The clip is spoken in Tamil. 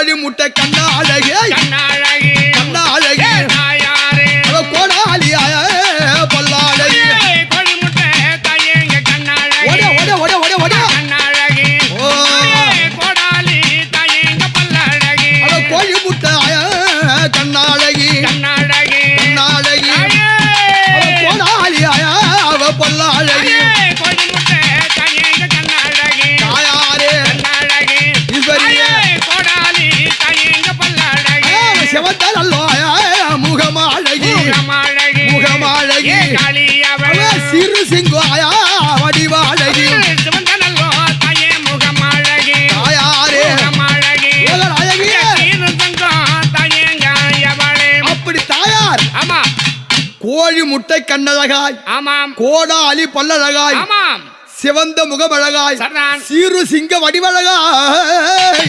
கோழி முட்டை கண்ணாழகே கண்ணாழகே கோடாலி பல்லாழகி கோழி முட்டை தாயேங்க கண்ணாழகி கண்ணாழகி கோடாலி தாயேங்க பல்லாழகி கோழி முட்டை கண்ணாழகி கண்ணாழகி கோடாலி பல்லாழகி கோழி முட்டை தாயேங்க கண்ணாழகி தாயாரே கண்ணாழகி ஈஸ்வரியே கோடாலி தாயேங்க பல்லாழகி செவந்த நல்லோ முகமாழகி முகமாழகி சிறு சிங்கோயா வடிவாழகி சிவந்த நல்லோ தாயே முகமாழகி தாயாரே முகமாழகி அழகி தாயேங்க எவளே அப்படி தாயார் ஆமா கோழி முட்டை கண்ணழகாய் ஆமாம் கோடாலி பல்லழகாய் ஆமாம் சிவந்த முகமழகாய் சரணான் சிறு சிங்க வடிவழகாய்